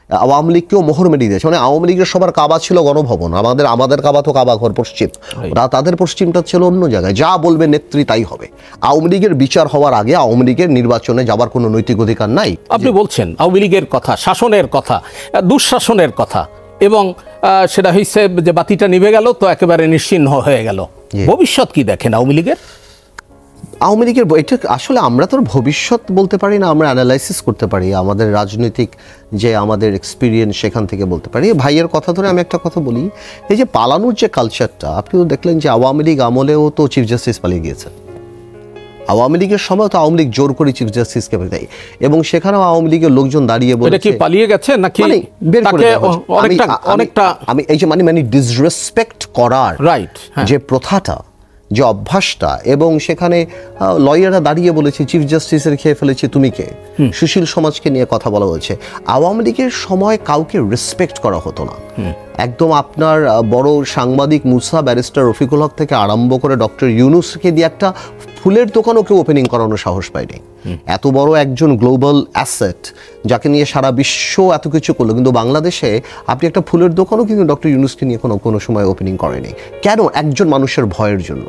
আওয়ামী লীগকেও মোহর মেরিয়ে দিয়েছে। মানে আওয়ামী লীগের সবার কাবা ছিল গণভবন, আমাদের কাবা তো কাবা ঘর পশ্চিম, তাদের পশ্চিমটা ছিল অন্য জায়গায়। যা বলবে নেত্রী তাই হবে। আওয়ামী লীগের বিচার হওয়ার আগে আওয়ামী লীগের নির্বাচনে যাবার কোনো নৈতিক অধিকার নাই। আপনি বলছেন আওয়ামী লীগের কথা, শাসনের কথা, দুঃশাসনের কথা, এবং সেটা হয়েছে যে বাতিটা নিভে গেল তো একেবারে নিশ্চিহ্ন হয়ে গেল। ভবিষ্যৎ কি দেখেন আওয়ামী লীগের? আওয়ামী লীগের এটা আসলে আমরা তো ভবিষ্যৎ বলতে পারি না, আমরা অ্যানালাইসিস করতে পারি আমাদের রাজনৈতিক যে আমাদের এক্সপিরিয়েন্স সেখান থেকে বলতে পারি। ভাইয়ের কথা ধরে আমি একটা কথা বলি, এই যে পালানোর যে কালচারটা, আপনিও দেখলেন যে আওয়ামী লীগ আমলেও তো চিফ জাস্টিস পালিয়ে গিয়েছে। আওয়ামী লীগের সময় তো আওয়ামী লীগ জোর করে চিফ জাস্টিসকে দেয়, এবং সেখানেও আওয়ামী লীগের লোকজন দাঁড়িয়ে বলে কি পালিয়ে গেছে নাকি অনেকটা আমি এই যে মানে ডিসরেসপেক্ট করার যে প্রথাটা, যে অভ্যাসটা, এবং সেখানে লয়াররা দাঁড়িয়ে বলেছে চিফ জাস্টিসের খেয়ে ফেলেছে তুমি কে, সুশীল সমাজকে নিয়ে কথা বলা হয়েছে। আওয়ামী লীগের সময় কাউকে রেসপেক্ট করা হতো না। একদম আপনার বড় সাংবাদিক মুসা, ব্যারিস্টার রফিকুল হক থেকে আরম্ভ করে ডক্টর ইউনুসকে দিয়ে একটা ফুলের দোকানও কেউ ওপেনিং করানোর সাহস পায়নি। এত বড় একজন গ্লোবাল অ্যাসেট যাকে নিয়ে সারা বিশ্ব এত কিছু করলো, কিন্তু বাংলাদেশে আপনি একটা ফুলের দোকানও কিন্তু ডক্টর ইউনুসকে নিয়ে কোনো সময় ওপেনিং করেনি। কেন? একজন মানুষের ভয়ের জন্য,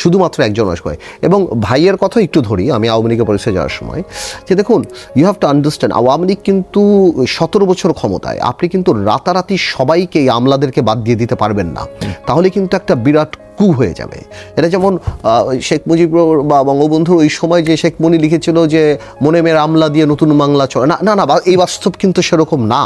শুধুমাত্র একজন মানুষ ভয়। এবং ভাইয়ের কথা একটু ধরি আমি আওয়ামী লীগের পরিচয় যাওয়ার সময়, যে দেখুন you have to understand Awami League কিন্তু 17 বছর ক্ষমতায়, আপনি কিন্তু রাতারাতি সবাইকে এই আমলাদেরকে বাদ দিয়ে দিতে পারবেন না, তাহলে কিন্তু একটা বিরাট কু হয়ে যাবে। এটা যেমন শেখ মুজিবুর বা বঙ্গবন্ধুর ওই সময় যে শেখ মনি লিখেছিল যে মনে মেয়ের আমলা দিয়ে নতুন বাংলা চলে না, না না, এই বাস্তব কিন্তু সেরকম না।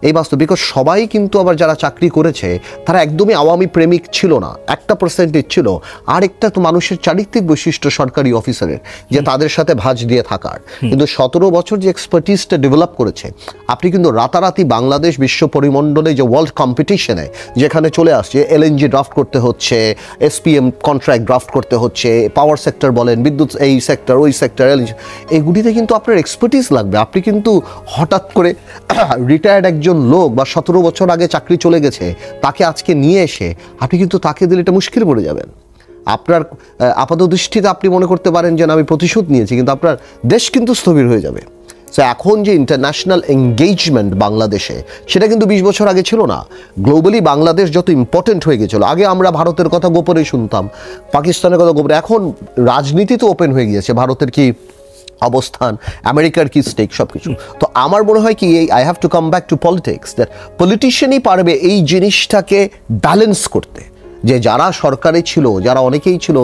এই বাস্তব, বিকজ সবাই কিন্তু আবার যারা চাকরি করেছে তারা একদমই আওয়ামী প্রেমিক ছিল না, 1% ছিল। আরেকটা তো মানুষের চারিত্রিক বৈশিষ্ট্য সরকারি অফিসারের, যে তাদের সাথে ভাঁজ দিয়ে থাকার। কিন্তু 17 বছর যে এক্সপার্টিসটা ডেভেলপ করেছে, আপনি কিন্তু রাতারাতি বাংলাদেশ বিশ্ব পরিমণ্ডলে যে ওয়ার্ল্ড কম্পিটিশনে যেখানে চলে আসছে, এলএনজি ড্রাফট করতে হচ্ছে, এসপিএম কন্ট্রাক্ট ড্রাফট করতে হচ্ছে, পাওয়ার সেক্টর বলেন, বিদ্যুৎ এই সেক্টর ওই সেক্টর, এগুলিতে কিন্তু আপনার এক্সপার্টিস লাগবে। আপনি কিন্তু হঠাৎ করে রিটায়ার্ড একজন লোক বা 17 বছর আগে চাকরি চলে গেছে তাকে আজকে নিয়ে এসে আপনি কিন্তু তাকে দিলে এটা মুশকিল পড়ে যাবেন। আপনার আপাত দৃষ্টিতে আপনি মনে করতে পারেন যে আমি প্রতিশোধ নিয়েছি, কিন্তু আপনার দেশ কিন্তু স্থবির হয়ে যাবে। সো এখন যে ইন্টারন্যাশনাল এঙ্গেজমেন্ট বাংলাদেশে, সেটা কিন্তু 20 বছর আগে ছিল না। গ্লোবালি বাংলাদেশ যত ইম্পর্টেন্ট হয়ে গেছিল, আগে আমরা ভারতের কথা গোপনে শুনতাম, পাকিস্তানের কথা গোপনে, এখন রাজনীতি তো ওপেন হয়ে গিয়েছে, ভারতের কি অবস্থান, আমেরিকার কি স্টেক, সব কিছু। তো আমার মনে হয় কি I have to come back to politics, that পলিটিশিয়ানই পারবে এই জিনিসটাকে ব্যালেন্স করতে, যে যারা সরকারে ছিল, যারা অনেকেই ছিল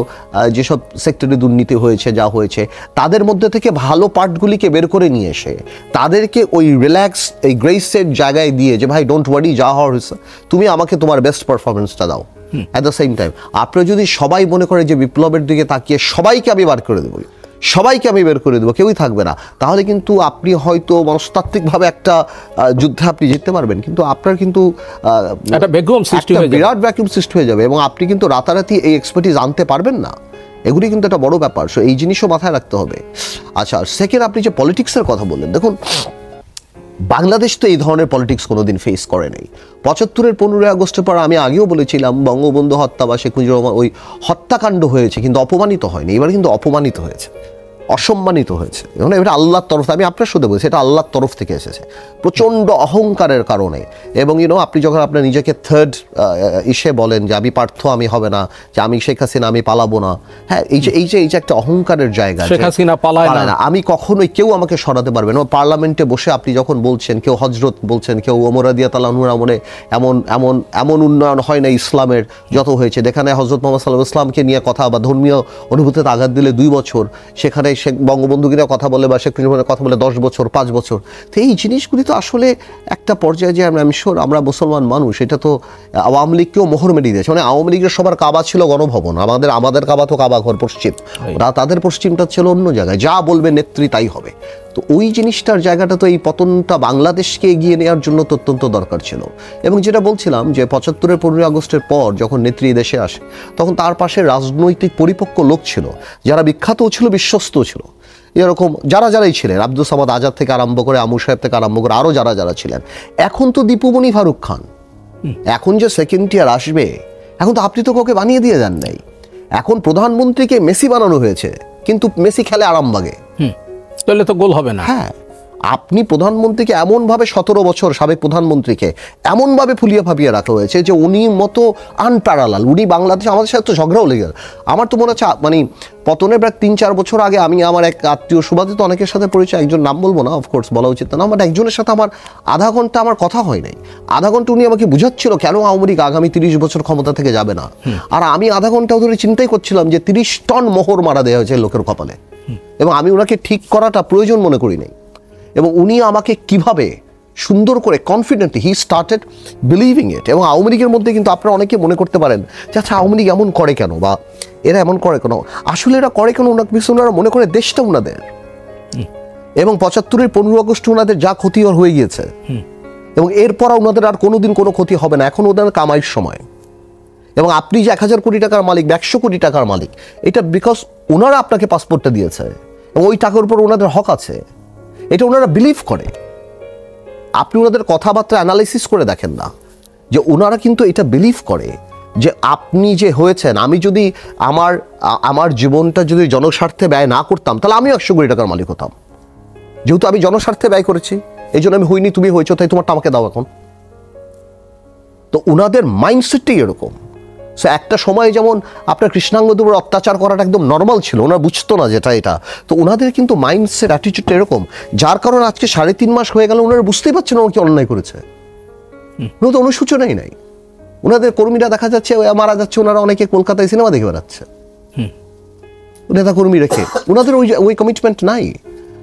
যেসব সেক্টরে দুর্নীতি হয়েছে, যা হয়েছে, তাদের মধ্যে থেকে ভালো পার্টগুলিকে বের করে নিয়ে এসে তাদেরকে ওই রিল্যাক্স, এই গ্রেসের জায়গায় দিয়ে, যে ভাই ডোন্ট ওয়ারি, যা হওয়ার হয়েছে তুমি আমাকে তোমার বেস্ট পারফরমেন্সটা দাও। অ্যাট দ্য সেম টাইম আপনি যদি সবাই মনে করে যে বিপ্লবের দিকে তাকিয়ে সবাইকে আমি বার করে দেবো, সবাইকে আমি বের করে দেবো, কেউই থাকবে না, তাহলে কিন্তু আপনি হয়তো মনস্তাত্ত্বিকভাবে একটা যুদ্ধে আপনি জিততে পারবেন, কিন্তু আপনার কিন্তু বিরাট ভ্যাকুয়াম সৃষ্টি হয়ে যাবে, এবং আপনি কিন্তু রাতারাতি এই এক্সপার্টিস আনতে পারবেন না। এগুলি কিন্তু একটা বড় ব্যাপার। সো এই জিনিসও মাথায় রাখতে হবে। আচ্ছা, সেকেন্ড, আপনি যে পলিটিক্সের কথা বললেন, দেখুন বাংলাদেশ তো এই ধরনের পলিটিক্স কোনোদিন ফেস করে নাই। 75-এর 15 আগস্টের পর আমি আগেও বলেছিলাম বঙ্গবন্ধু হত্যা বা শেখ মুজিবুর রহমান ওই হত্যাকাণ্ড হয়েছে, কিন্তু অপমানিত হয়নি। এবার কিন্তু অপমানিত হয়েছে, অসম্মানিত হয়েছে। এবং এটা আল্লাহর তরফ, আমি আপনার সাথে বলছি, এটা আল্লাহর তরফ থেকে এসেছে প্রচণ্ড অহংকারের কারণে। এবং আপনি যখন আপনার নিজেকে থার্ড ইসে বলেন যে আমি পার্থ, আমি হবে না, যে আমি শেখ হাসিনা, আমি পালাবো না, হ্যাঁ, এই যে একটা অহংকারের জায়গা, শেখ হাসিনা পালায় না, আমি কখনোই, কেউ আমাকে সরাতে পারবে না। পার্লামেন্টে বসে আপনি যখন বলছেন, কেউ হজরত বলছেন, কেউ ওমর রাদিয়াল্লাহু আনহুর আমলে এমন উন্নয়ন হয় না ইসলামের যত হয়েছে, যেখানে হজরত মুহাম্মদ সাল্লাল্লাহু আলাইহি ওয়াসাল্লামকে নিয়ে কথা বা ধর্মীয় অনুভূতিতে আঘাত দিলে 2 বছর, সেখানে শেখ বঙ্গবন্ধুকে কথা বলে বা শেখ মুজিবুর কথা বলে 10 বছর 5 বছর। তো এই জিনিসগুলি তো আসলে একটা পর্যায়ে যে আমি শিওর আমরা মুসলমান মানুষ, এটা তো আওয়ামী লীগকেও মোহর মেরিয়ে দিয়েছে। মানে আওয়ামী লীগের সবার কাবা ছিল গণভবন, আমাদের কাবা তো কাবা ঘর পশ্চিম, তাদের পশ্চিমটা ছিল অন্য জায়গায়, যা বলবে নেত্রী তাই হবে। তো ওই জিনিসটার জায়গাটা তো এই পতনটা বাংলাদেশকে এগিয়ে নেওয়ার জন্য তো অত্যন্ত দরকার ছিল। এবং যেটা বলছিলাম যে 75-এর 15 আগস্টের পর যখন নেত্রী দেশে আসে, তখন তার পাশে রাজনৈতিক পরিপক্ক লোক ছিল, যারা বিখ্যাতও ছিল, বিশ্বস্তও ছিল। এরকম যারাই ছিলেন, আব্দুল সামাদ আজাদ থেকে আরম্ভ করে, আমু সাহেব থেকে আরম্ভ করে, আরও যারা ছিলেন। এখন তো দীপুমণি ফারুক খান, এখন যে সেকেন্ড টিয়ার আসবে, এখন তো আপনি তো কাউকে বানিয়ে দিয়ে যান নাই। এখন প্রধানমন্ত্রীকে মেসি বানানো হয়েছে, কিন্তু মেসি খেলে আরামবাগে, তাহলে তো গোল হবে না। হ্যাঁ, আপনি প্রধানমন্ত্রীকে এমনভাবে 17 বছর সাবেক প্রধানমন্ত্রীকে এমনভাবে ফুলিয়ে ফাপিয়ে রাখা হয়েছে যে উনি মতো আনপ্যারালাল, উনি বাংলাদেশে আমাদের সাথে তো ঝগড়াও লেগে গেল। আমার তো মনে হচ্ছে মানে পতনের প্রায় 3-4 বছর আগে আমি আমার এক আত্মীয় সুবাদিত অনেকের সাথে পরিচয়, একজন নাম বলবো না, অফকোর্স বলা উচিত না, বাট একজনের সাথে আমার আধা ঘন্টা আমার কথা হয় নাই। আধা ঘন্টা উনি আমাকে বুঝাচ্ছিল কেন আওয়ামী লীগ আগামী 30 বছর ক্ষমতা থেকে যাবে না, আর আমি আধা ঘন্টা ধরে চিন্তাই করছিলাম যে 30 টন মোহর মারা দেওয়া হয়েছে লোকের কপালে, এবং আমি ওনাকে ঠিক করাটা প্রয়োজন মনে করি নাই। এবং উনি আমাকে কিভাবে সুন্দর করে কনফিডেন্টলি হি স্টার্টেড বিলিভিং ইট। এবং আওয়ামী লীগের মধ্যে কিন্তু আপনারা অনেকে মনে করতে পারেন যে আচ্ছা আওয়ামী লীগ এমন করে কেন, বা এরা এমন করে কেন, আসলে এরা করে কেন ওনারা মনে করে দেশটা ওনাদের, এবং 75-এর 15 আগস্ট ওনাদের যা ক্ষতি হয়ে গিয়েছে, এবং এরপর ওনাদের আর কোনোদিন কোনো ক্ষতি হবে না, এখন ওদের কামাইয়ের সময়। এবং আপনি যে 1000 কোটি টাকার মালিক, 100 কোটি টাকার মালিক, এটা বিকজ ওনারা আপনাকে পাসপোর্টটা দিয়েছে এবং ওই টাকার উপর ওনাদের হক আছে, এটা ওনারা বিলিভ করে। আপনি ওনাদের কথাবার্তা অ্যানালাইসিস করে দেখেন না যে ওনারা কিন্তু এটা বিলিভ করে যে আপনি যে হয়েছেন, আমি যদি আমার জীবনটা যদি জনস্বার্থে ব্যয় না করতাম তাহলে আমিও 100 কোটি টাকার মালিক হতাম। যেহেতু আমি জনস্বার্থে ব্যয় করেছি এই জন্য আমি হইনি, তুমি হয়েছো, তাই তোমারটা আমাকে দাও এখন। তো ওনাদের মাইন্ডসেটটাই এরকম। সো একটা সময় যেমন আপনার কৃষ্ণাঙ্গদের উপর অত্যাচার করাটা একদম নর্মাল ছিল, ওনারা বুঝতো না যেটা এটা। তো ওনাদের কিন্তু মাইন্ডসেট অ্যাটিটিউডটা এরকম, যার কারণে আজকে 3.5 মাস হয়ে গেল ওনারা বুঝতেই পারছেন ওরা কি অন্যায় করেছে, ওনারা তো অনুশোচনাই নাই। ওনাদের কর্মীরা দেখা যাচ্ছে মারা যাচ্ছে, ওনারা অনেকে কলকাতায় সিনেমা দেখে বেড়াচ্ছে নেতা কর্মী রেখে, ওনাদের ওই কমিটমেন্ট নাই।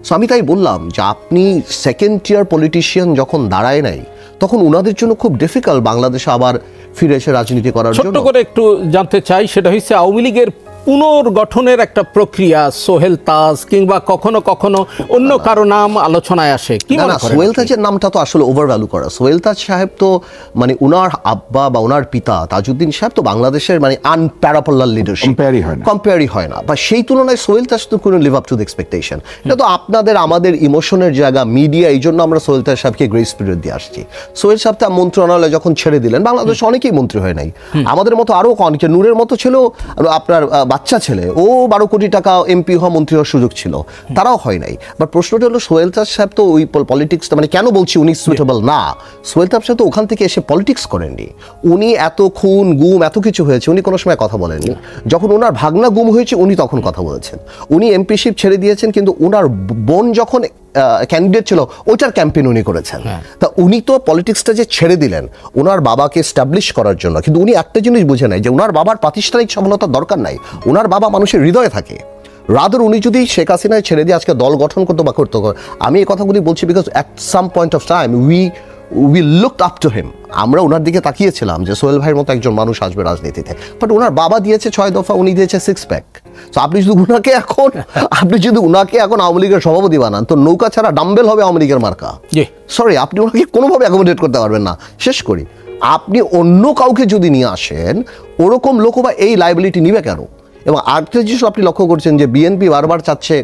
সো আমি তাই বললাম যে আপনি সেকেন্ড টিয়ার পলিটিশিয়ান যখন দাঁড়ায় নাই তখন ওনাদের জন্য খুব ডিফিকাল্ট বাংলাদেশে আবার ফিরে এসে রাজনীতি করার জন্য। ছোট্ট করে একটু জানতে চাই, সেটা হচ্ছে আওয়ামী লীগের পুনর্গঠনের একটা প্রক্রিয়া, সোহেল তাজ কিংবা কখনো কখনো অন্য কারো নাম আলোচনায় আসে, কি মনে করেন? সোহেল তাজের নামটা তো আসলে ওভার ভ্যালু করা। সোহেল তাজ সাহেব তো মানে ওনার আব্বা বা ওনার পিতা তাজউদ্দিন সাহেব তো বাংলাদেশের মানে আনপ্যারালাল লিডারশিপ, কম্পেয়ারই হয় না, বা সেই তুলনায় সোহেল তাজ তো কোনো live up to the expectation. এটা তো আপনাদের আমাদের ইমোশনের জায়গা, মিডিয়া, এই জন্য আমরা সোহেল তাজ সাহেবকে গ্রেস পিরিয়ড দিয়ে আসছি। সোহেল সাহেব তার মন্ত্রণালয় যখন ছেড়ে দিলেন, বাংলাদেশ অনেকেই মন্ত্রী হয় নাই, আমাদের মতো আরও অনেকে, নূরের মতো ছিল আপনার বাচ্চা ছেলে, ও 12 কোটি টাকা এমপি হওয়া, মন্ত্রী হওয়ার সুযোগ ছিল, তারাও হয় নাই। বাট প্রশ্নটা হলো সোহেল তাজ সাহেব তো ওই পলিটিক্সটা, মানে কেন বলছি উনি সুইটেবল না, সোহেল তাজ সাহেব তো ওখান থেকে এসে পলিটিক্স করেননি। উনি এত খুন গুম এত কিছু হয়েছে, উনি কোনো সময় কথা বলেননি। যখন ওনার ভাগনা গুম হয়েছে উনি তখন কথা বলেছেন। উনি এমপিশিপ ছেড়ে দিয়েছেন, কিন্তু ওনার বোন যখন ক্যান্ডিডেট ছিল ওইটার ক্যাম্পেইন উনি করেছেন। তা উনি তো পলিটিক্সটা যে ছেড়ে দিলেন ওনার বাবাকে এস্টাবলিশ করার জন্য, কিন্তু উনি একটা জিনিস বুঝে নাই যে ওনার বাবার প্রাতিষ্ঠানিক সফলতার দরকার নাই, ওনার বাবা মানুষের হৃদয়ে থাকে। রাদার উনি যদি শেখ হাসিনায় ছেড়ে দিয়ে আজকে দল গঠন করতো বা করতো, আমি এই কথাগুলি বলছি because at some point of time we looked up to him, আমরা ওনার দিকে তাকিয়েছিলাম যে সোহেল ভাইয়ের মতো একজন মানুষ আসবে রাজনীতিতে। বাট ওনার বাবা দিয়েছে 6 দফা, উনি দিয়েছে 6 প্যাক। তো আপনি যদি উনাকে এখন আওয়ামী লীগের সভাপতি বানান তো নৌকা ছাড়া ডাম্বেল হবে আওয়ামী লীগের মার্কা। সরি, আপনি ওনাকে কোনোভাবে অ্যাকোমোডেট করতে পারবেন না। শেষ করি, আপনি অন্য কাউকে যদি নিয়ে আসেন ওরকম লোক বা এই লাইবিলিটি নিবে কেন? এবং আরেকটা জিনিস আপনি লক্ষ্য করছেন যে বিএনপি বারবার চাচ্ছে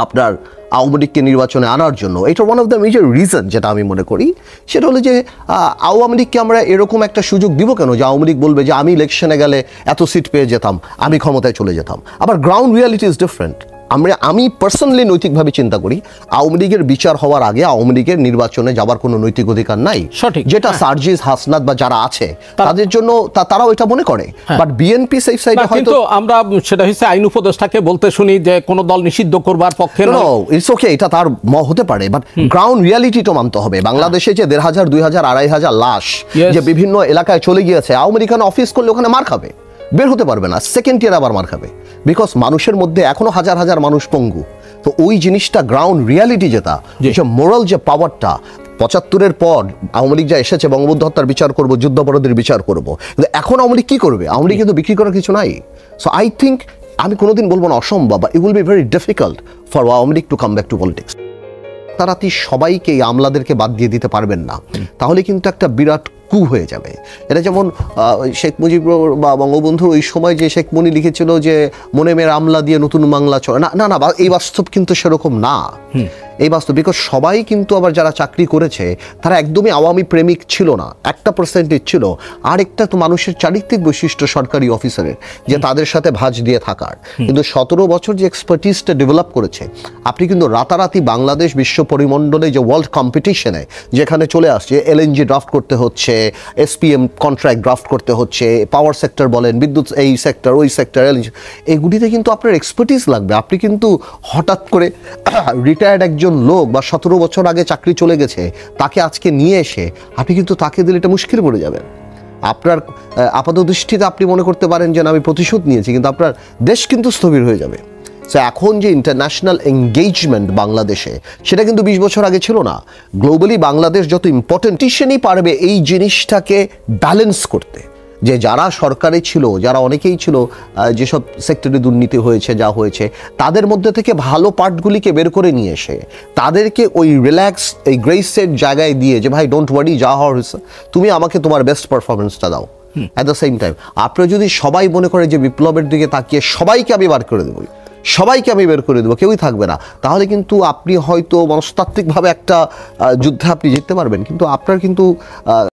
আপনার আওয়ামী লীগকে নির্বাচনে আনার জন্য। এটা one of the major reason যেটা আমি মনে করি, সেটা হলো যে আওয়ামী লীগকে আমরা এরকম একটা সুযোগ দিব কেন যে আওয়ামী লীগ বলবে যে আমি ইলেকশনে গেলে এত সিট পেয়ে যেতাম, আমি ক্ষমতায় চলে যেতাম। আবার গ্রাউন্ড রিয়ালিটি ইজ ডিফারেন্ট। আমি পার্সোনালি নৈতিকভাবে চিন্তা করি আওয়ামী লীগের বিচার হওয়ার আগে আওয়ামী লীগের নির্বাচনে যাবার কোনো নৈতিক অধিকার নাই, সঠিক, যেটা সার্জিস হাসনাত বা যারা আছে তাদের জন্য তারাও এটা মনে করে। বাট বিএনপি সেই সাইডে হয়তো আমরা সেটা হচ্ছে আইন উপদেষ্টাকে বলতে শুনি যে কোন দল নিষিদ্ধ করবার পক্ষে নো, ইটস ওকে, এটা তার হতে পারে, বাট গ্রাউন্ড রিয়ালিটি তো মানতে হবে। বাংলাদেশে যে 1500, 2000, 2500 লাশ যে বিভিন্ন এলাকায় চলে গিয়েছে, আওয়ামী লীগ অফিস করলে ওখানে মার খাবে, বের হতে পারবে না, সেকেন্ড ইয়ার আবার মার খাবে, বিকজ মানুষের মধ্যে এখনো হাজার হাজার মানুষ পঙ্গু। তো ওই জিনিসটা গ্রাউন্ড রিয়ালিটি যেটা, যে মোরাল যে পাওয়ারটা, 75-এর পর আওয়ামী লীগ যা এসেছে বঙ্গবন্ধু হত্যার বিচার করব, যুদ্ধাপরাধীর বিচার করব, কিন্তু এখন আওয়ামী লীগ কি করবে? আওয়ামী লীগ কিন্তু বিক্রি করার কিছু নাই। সো আই থিঙ্ক, আমি কোনোদিন বলবো না অসম্ভব, but it will be very difficult for Awami League to come back to politics. তারা সবাইকে আমলাদেরকে বাদ দিয়ে দিতে পারবেন না, তাহলে কিন্তু একটা বিরাট কু হয়ে যাবে। এটা যেমন শেখ মুজিবুর বা বঙ্গবন্ধুর ওই সময় যে শেখ মনি লিখেছিল যে মনে মেয়ের আমলা দিয়ে নতুন বাংলা চলে, না না না, এই বাস্তব কিন্তু সেরকম না। এই বাস্তব, বিকজ সবাই কিন্তু আবার যারা চাকরি করেছে তারা একদমই আওয়ামী প্রেমিক ছিল না, 1% ছিল। আরেকটা তো মানুষের চারিত্রিক বৈশিষ্ট্য সরকারি অফিসারের, যে তাদের সাথে ভাঁজ দিয়ে থাকার। কিন্তু 17 বছর যে এক্সপার্টিসটা ডেভেলপ করেছে, আপনি কিন্তু রাতারাতি বাংলাদেশ বিশ্ব পরিমণ্ডলে যে ওয়ার্ল্ড কম্পিটিশনে যেখানে চলে আসছে, LNG ড্রাফট করতে হচ্ছে, SPM কন্ট্রাক্ট ড্রাফট করতে হচ্ছে, পাওয়ার সেক্টর বলেন, বিদ্যুৎ এই সেক্টর ওই সেক্টর, এগুলিতে কিন্তু আপনার এক্সপার্টিস লাগবে। আপনি কিন্তু হঠাৎ করে রিটায়ার্ড একজন লোক বা 17 বছর আগে চাকরি চলে গেছে তাকে আজকে নিয়ে এসে আপনি কিন্তু তাকে দিলে এটা মুশকিল পড়ে যাবেন। আপনার আপাত দৃষ্টিতে আপনি মনে করতে পারেন যে আমি প্রতিশোধ নিয়েছি, কিন্তু আপনার দেশ কিন্তু স্থবির হয়ে যাবে। সো এখন যে ইন্টারন্যাশনাল এঙ্গেজমেন্ট বাংলাদেশে, সেটা কিন্তু 20 বছর আগে ছিল না। গ্লোবালি বাংলাদেশ যত ইম্পর্টেন্ট, টিশনই পারবে এই জিনিসটাকে ব্যালেন্স করতে, যে যারা সরকারে ছিল, যারা অনেকেই ছিল যেসব সেক্টরে দুর্নীতি হয়েছে, যা হয়েছে, তাদের মধ্যে থেকে ভালো পার্টগুলিকে বের করে নিয়ে এসে তাদেরকে ওই রিল্যাক্স, এই গ্রেসের জায়গায় দিয়ে যে ভাই ডোন্ট ওয়ারি, যা হওয়ার হয়েছে তুমি আমাকে তোমার বেস্ট পারফরমেন্সটা দাও। অ্যাট দ্য সেম টাইম আপনারা যদি সবাই মনে করে যে বিপ্লবের দিকে তাকিয়ে সবাইকে আমি বার করে দেবো, সবাইকে আমি বের করে দেবো, কেউই থাকবে না, তাহলে কিন্তু আপনি হয়তো মনস্তাত্ত্বিকভাবে একটা যুদ্ধে আপনি জিততে পারবেন, কিন্তু আপনার কিন্তু